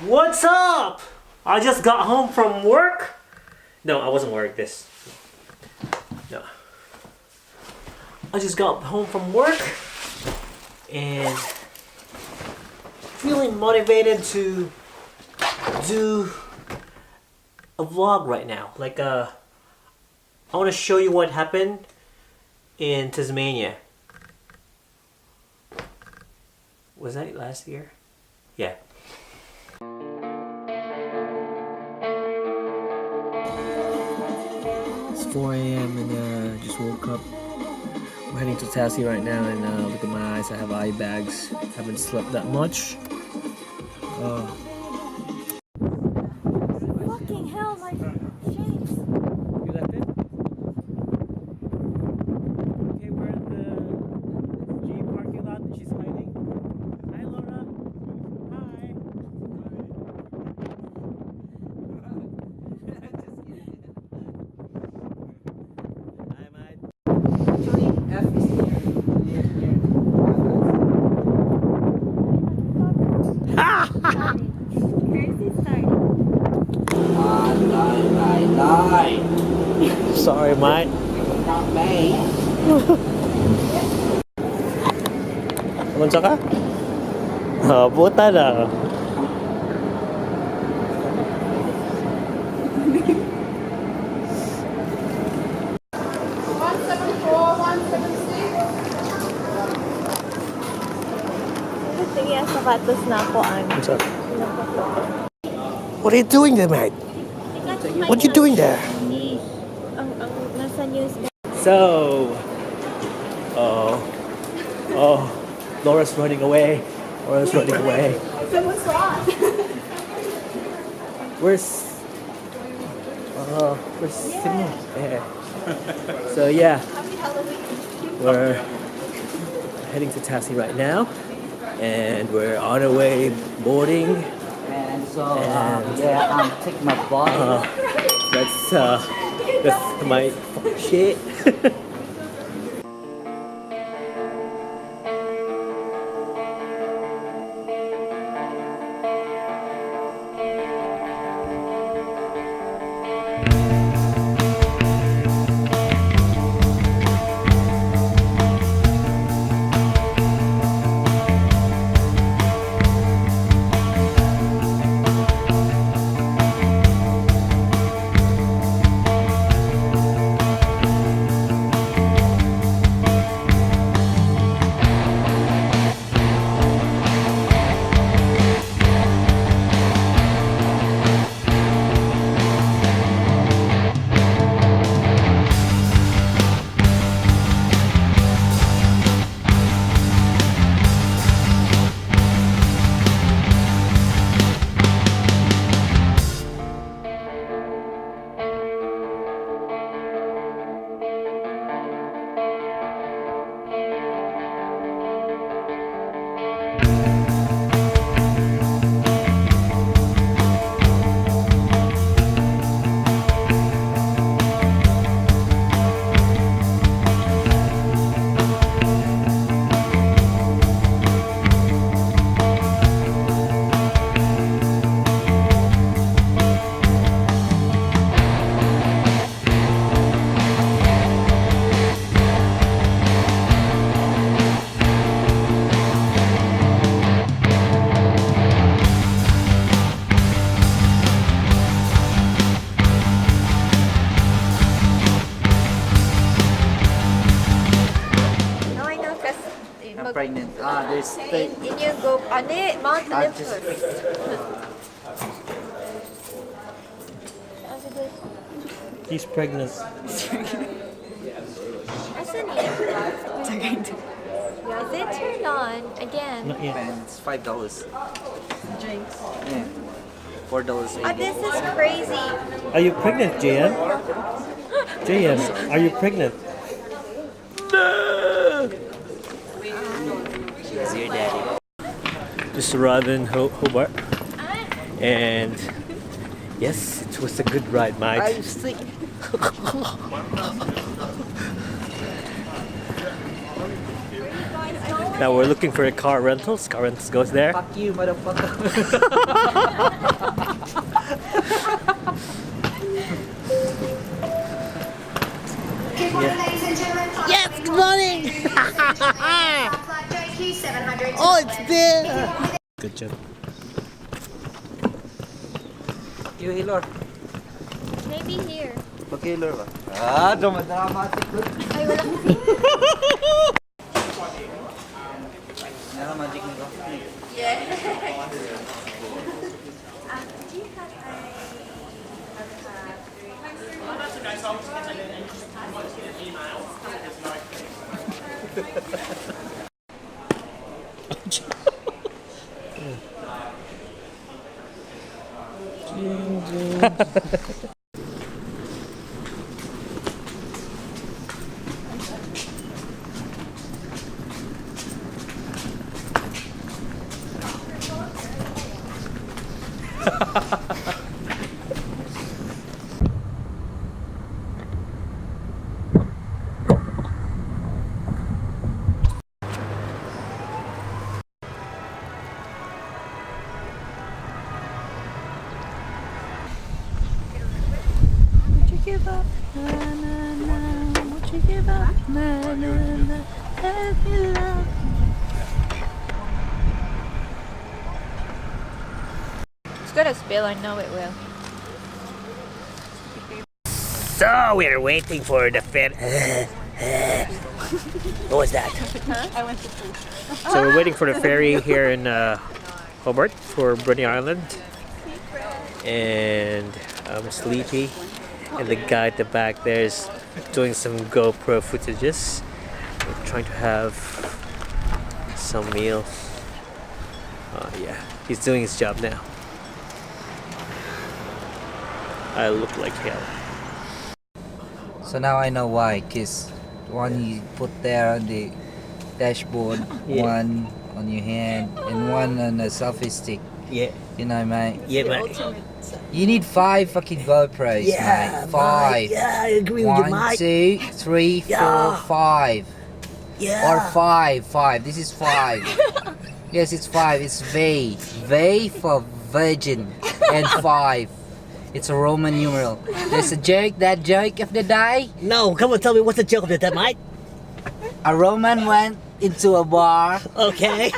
What's up? I just got home from work. No, I wasn't wearing this. No. I just got home from work and feeling motivated to do a vlog right now. Like I want to show you what happened in Tasmania. Was that last year? Yeah. It's 4 a.m. and just woke up. I'm heading to Tassie right now, and look at my eyes. I have eye bags. Haven't slept that much. Fucking hell, my shades. You left it? Okay, we're in the G parking lot and she's hiding. Hi, Laura. Hi. Hi, mate. F is here. Crazy start. Lie. Sorry, mate. Not me. Kumunsa ka? Oh, puta na. 174, 176. Sige, sapatos na ako. What's up? What are you doing there, mate? What are you doing there? Ang nasa news. So, Laura's running away. Laura's running away. Someone's lost. Where's Simon? Yeah. So yeah, Happy Halloween. we're heading to Tassie right now, and we're on our way boarding. And so, And- take my bottle. That's my shit. I'm pregnant. There's And you go on it, mount the lip just- first. He's pregnant. Asan yun? Is it turned on again? Not yet. and it's $5. Drinks. Yeah. $4. Oh, this is crazy. Are you pregnant, JM? JM, are you pregnant? No! Here's your daddy. Just arrived in Hobart, and yes, it was a good ride, mate. I'm sick. Guys, don't Now we're looking for a car rentals. Car rentals goes there. Fuck you, motherfucker. Yes, good morning. Oh, it's there. Good job. You healer. Maybe here. Pag-healer ba? Ah, dramatic. Ay, wala kasi. Ano magic nito? Give up, na na na. Won't you give up, na na na. Let me love. It's gonna spill. I know it will. So we're waiting for the ferry. What was that? I went to poop. So we're waiting for the ferry here in Hobart for Bruny Island, and I'm sleepy. And the guy at the back there is doing some GoPro footages. We're trying to have some meal. Yeah, he's doing his job now. I look like hell. So now I know why, cause one you put there on the dashboard, Yeah. one on your hand, and one on a selfie stick. Yeah, You know, mate. yeah, man. You need 5 fucking GoPros, mate. 5. Yeah, I agree with you, 1, Mike. 2, 3, 4, Yeah. 5. Yeah. Or 5. 5. This is 5. Yes, it's 5. It's V. V for virgin. And 5. It's a Roman numeral. There's a joke. That joke of the day. No, come on, tell me what's the joke of that, Mike? A Roman went into a bar Okay.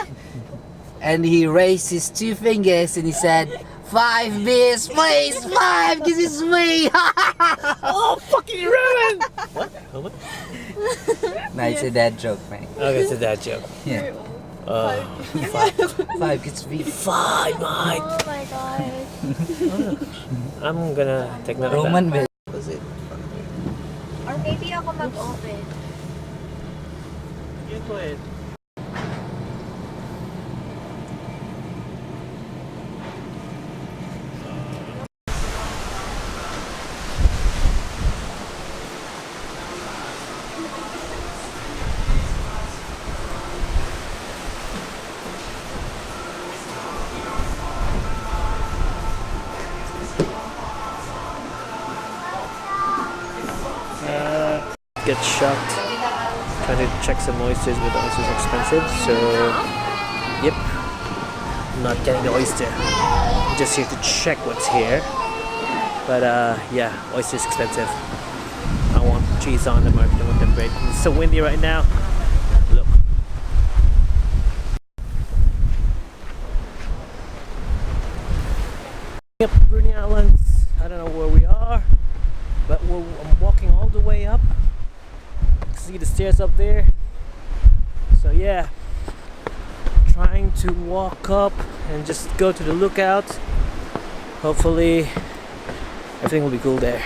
and he raised his 2 fingers and he said, 5 beers, please. 5. This is me. Oh, fucking Roman! What? What? No, it's a dad joke, man. Okay, it's a dad joke. Yeah. 5 gets me. Fine, Mike. Oh my god. I'm gonna take note of that. Roman beer. Was it? Or maybe ako mag-open. Yeah, go ahead. Get shocked. Trying to check some oysters, but the oysters are expensive, so yep, not getting the oyster. Just here to check what's here. But yeah, oyster's expensive. I want cheese on them, I don't want them bread. It's so windy right now. Look. Yep, Bruny Islands. I don't know where we are, but I'm walking all the way up. See the stairs up there. So yeah, trying to walk up and just go to the lookout. Hopefully everything will be cool there.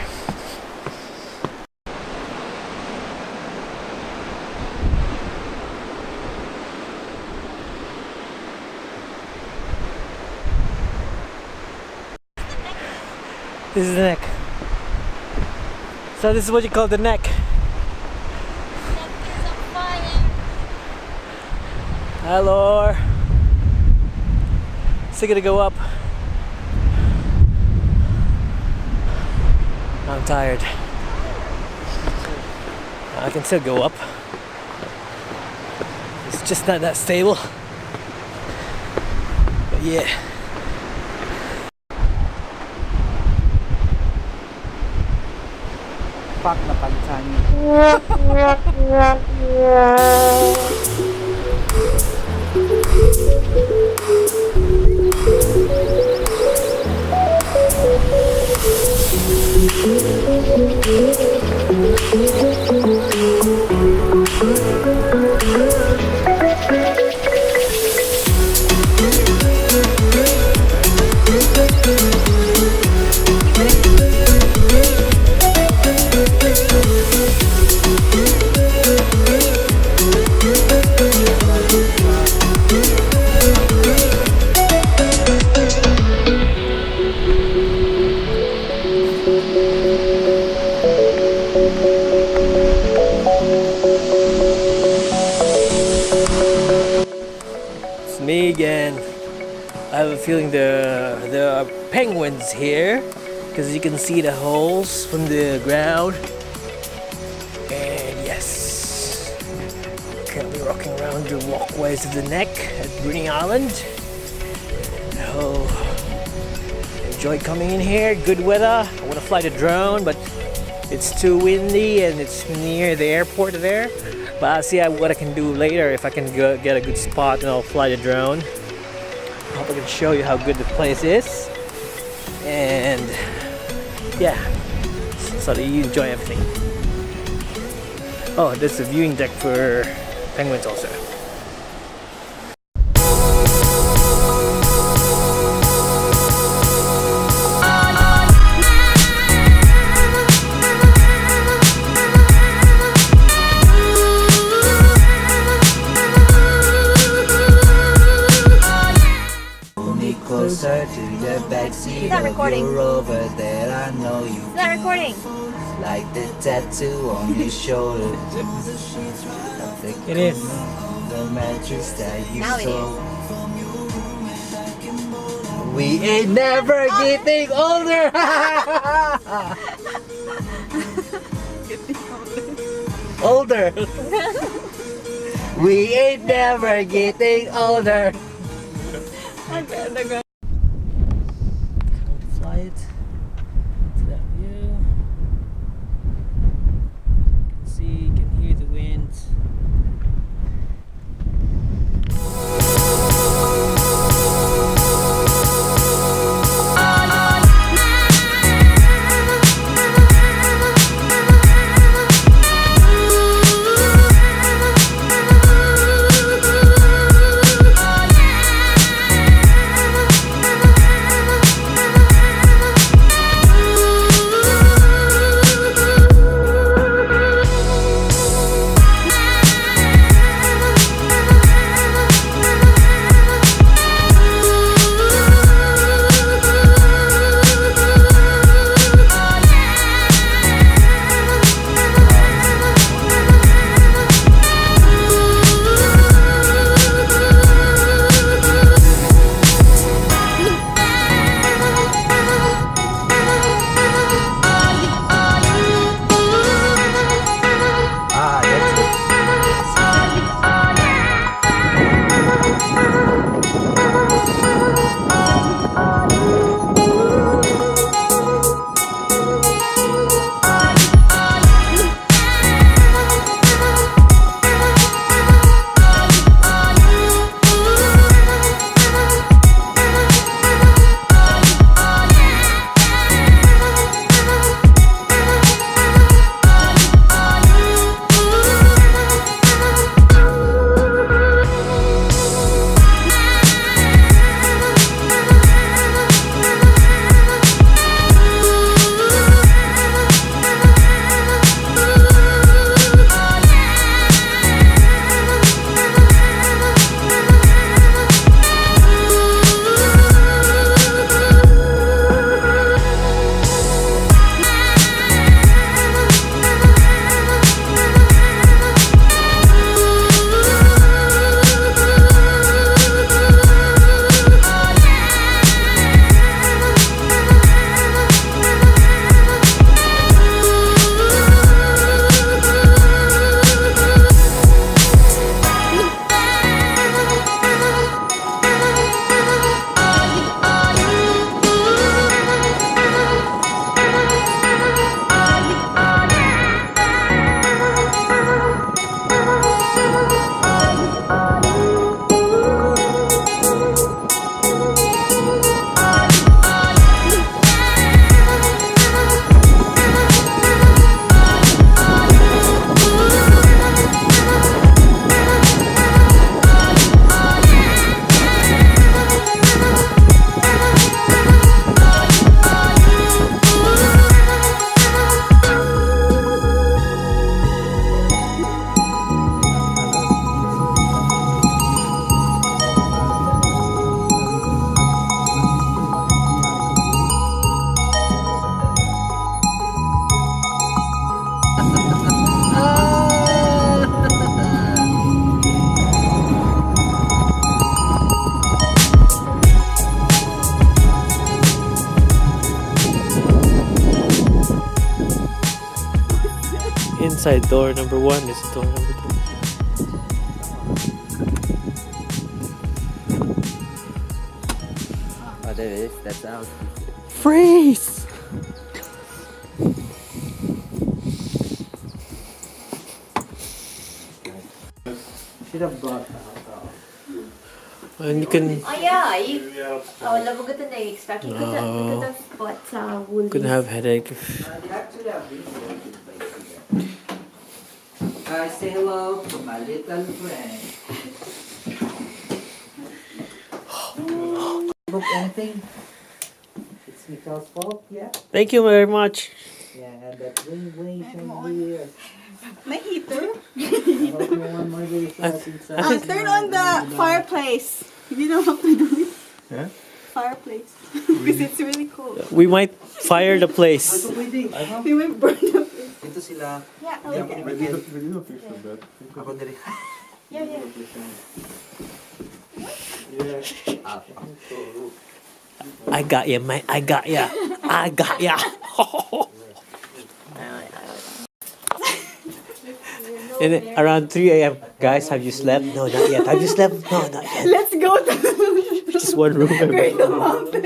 This is the neck. So this is what you call the neck. Hello. Still gonna go up. I'm tired. I can still go up. It's just not that stable. But yeah. Fuck na palitan niya. Me again. I have a feeling there are penguins here because you can see the holes from the ground. And yes, currently walking around the walkways of the neck at Bruning Island. Oh, enjoy coming in here. Good weather. I want to fly the drone, but it's too windy and it's near the airport there. But I'll see what I can do later. If I can get a good spot, and I'll fly the drone. I hope I can show you how good the place is. And yeah, so that you enjoy everything. Oh, there's a viewing deck for penguins also. Closer to the backseat Not of recording. your Rover that I know you It's not recording. like the tattoo on your shoulder. It is. The mattress that you Now it stole. We ain't never getting older. Older. We ain't never getting older. Fly it to that view. You can see, you can hear the wind. inside door number 1. This is door number 2. Oh, there it is. That's out. Freeze! Should have brought out. And you can Oh yeah, wala mo ganda na-expect. You could have bought wool. have headache. Say hello to my little friend. Book anything? It's Mikel's fault, yeah? Thank you very much. Yeah, and that bling chandelier. May heater? I hope no one more day inside. Turn on the fireplace. You know how to do it? Huh? Fireplace. Because it's really cool. We might fire the place. We will burn the place. Ito sila. Yeah, okay. Ako na rin. Yeah. I got ya, mate. I got ya. I got ya. And then around 3 a.m. Guys, have you slept? No, not yet. Have you slept? No, not yet. Let's go to Just one room. the mountain.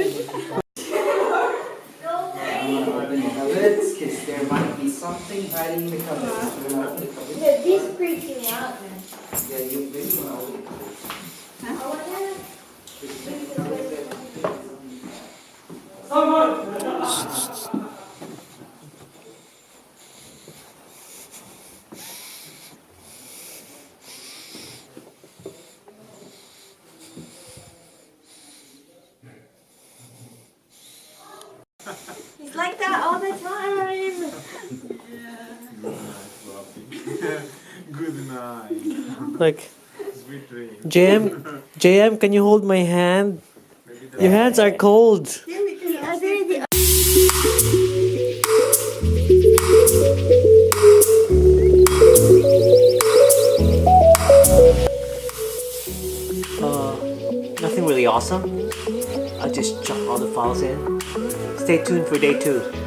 Because there might be something hiding in the cupboard. This freaks me out, man. Yeah, you really know. He's like that all the time. Good night. Like, Sweet dreams. JM, can you hold my hand? Your hands are cold. Nothing really awesome. I just chuck all the files in. Stay tuned for day 2.